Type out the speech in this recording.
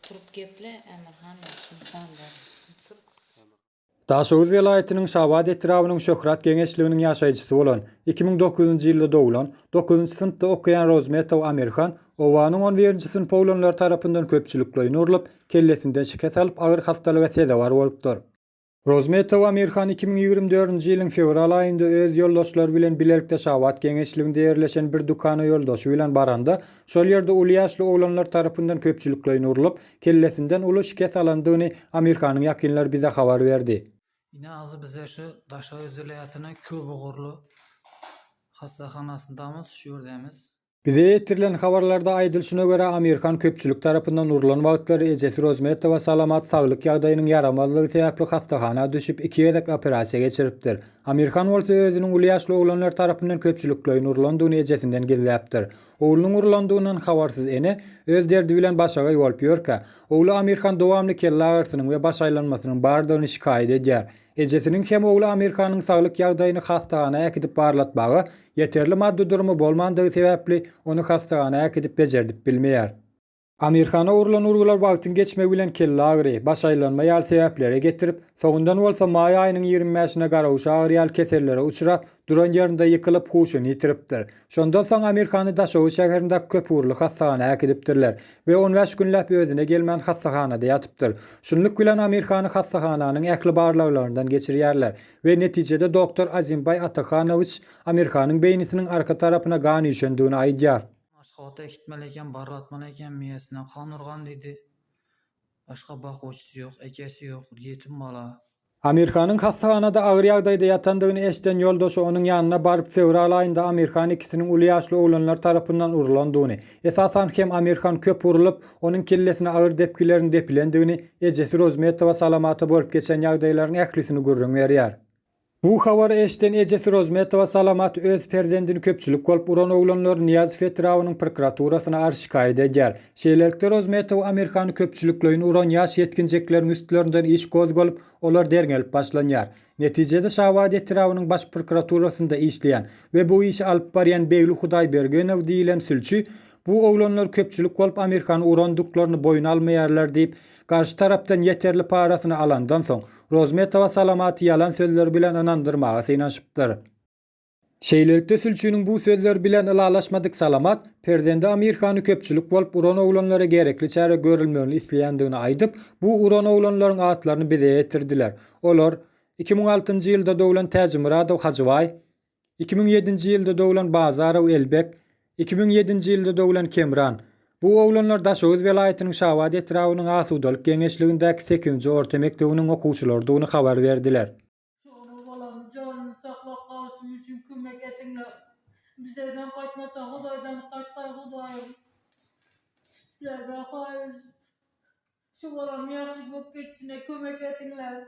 Turup geple Emirhan Şimsanlar. Daşoğuz vilayetiniň Şabat etrawynyň Şöhrat geňeşliginiň ýaşaýjysy bolan 2009-njy ýylda dowulan 9-njy synpda okuyan Rozmetov Amirhan owanyň 11-nji synp oglanlary tarapyndan köpçülikle ýynurylyp kellesinden şiket alyp agyr hastalyga sedabar bolupdyr. Rozmetov Amirhan 2024-nji ýylyň fevral aýynda öz ýoldaşlary bilen bilelikde Şabat geňeşliginde ýerleşen bir dukana ýoldaşy bilen baranda şol ýerde uly ýaşly oglanlar tarapyndan köpçülikle ýynurylyp kellesinden uly şiket alandygyny Amirhanyň ýakynlary bize habar berdi. Yine azı bize şu Daşoğuz vilayetine köp ogurlu hastahanasındamız, şu yerdemiz. Bize ýetirilen habarlarda aýdylyşyna görä Amirhan köpçülük tarapyndan urulan wagtlary ejesi Rozmetowa salamat saglyk ýagdaýynyň yaramazlygy sebäpli hastahana düşüp 2 ýedek operasiýa geçiripdir. Amirhan bolsa özüniň uly ýaşly oglanlar tarapyndan köpçülikle urulandygyny ejesinden gizläpdir. Oglunyň urulandygyndan habarsyz ene öz derdi bilen başaga ýolup ýörkä. Oglu Amirhan dowamly kelle agyrysynyň we baş aýlanmasynyň bardygyny şikaýet edýär. Ejesiniň hem oglu Amirhanyň saglyk ýagdaýyny hastahanaya ekidip barlatmagy yeterli maddi durumu bolmandygy sebäpli onu hastahanaya ekidip bejerdip bilmeýär. Amirhana urulan urgular wagtyň geçmegi bilen kelle agyry, baş aýlanma ýaly sebäplere getirip, soňundan bolsa maý aýynyň 25-sine garawşy agyr ýaly kesellere uçurap, duran ýerinde ýykylyp huşyny ýitiripdir. Şondan soň Amirhany Daşoğuz şäherindäki köp urly hastahanaya ekidipdirler we 15 günläp özüne gelmän hastahanada ýatypdyr. Şunluk bilen Amirhany hastahananyň ähli barlaglaryndan geçirýärler we netijede doktor Azimbay Atakanoviç Amirhanyň beýnisiniň arka tarapyna gan ýüşendigini aýdýar. Aşgata ekitmeleken, barlatmaleken miyesine kan urgan dedi. Başka bakıcısı yok, ekesi yok, yetim bala. Amirhanyň hastahanada agyr ýagdaýda ýatandygyny eşiten ýoldaşy onuň ýanyna baryp fevral aýynda Amirhan ikisiniň uly ýaşly oglanlar tarapyndan urulandygyny, esasan hem Amirhan köp urulyp onuň kellesine agyr depkilerini depilendigini, ejesi Rozmetowa salamaty bolup geçen ýagdaýlaryň ählisini gürrüň berýär. Bu habar eşiten ejesi Rozmetowa salamat öz perdendini köpçülük bolup uran oglanlar Niýazow etrawynyň prokuraturasyna arşy şikaýet edýär. Şeýlelikde Rozmetow Amirhany köpçülükle uran ýaş ýetginjekleriň üstlerinden iş gozgalyp olar derňelip başlanýar. Netijede Şabat etrawynyň baş prokuraturasynda işleýän we bu işi alyp barýan Begli Hudaýbergenow diýilen sülçi bu oglanlar köpçülük bolup Amirhany urandyklaryny boýuna almaýarlar diýip karşı tarapdan yeterli parasyny alandan soň Rozmetowa salamaty ýalan sözler bilen inandyrmaga synaşypdyr. Şeýlelikde sülçüniň bu sözler bilen ylalaşmadyk salamat perdende Amirhany köpçülük bolup uran oglanlara gerekli çäre görülmegini isleýändigini aýdyp, bu uran oglanlaryň atlaryny bize ýetirdiler. Olar 2006-njy ýylda dowulan Täjimuradow Hajybay, 2007-nji ýylda dowulan Bazarow Elbek, 2007-nji ýylda dowulan Kemran. Bu oglanlar Daşoğuz vilayetiniň Şabat etrawynyň Asudalyk geňeşligindäki 8-nji orta mekdebiniň okuwçylarydygyny habar berdiler. Balam canını saklap kalsın için kömek etinler. Biz evden kaçmasa Hudaýdan kaçtay Hudaýym. Sizlerden hayır. Şu balam ýaşy bolup geçsine kömek etinler.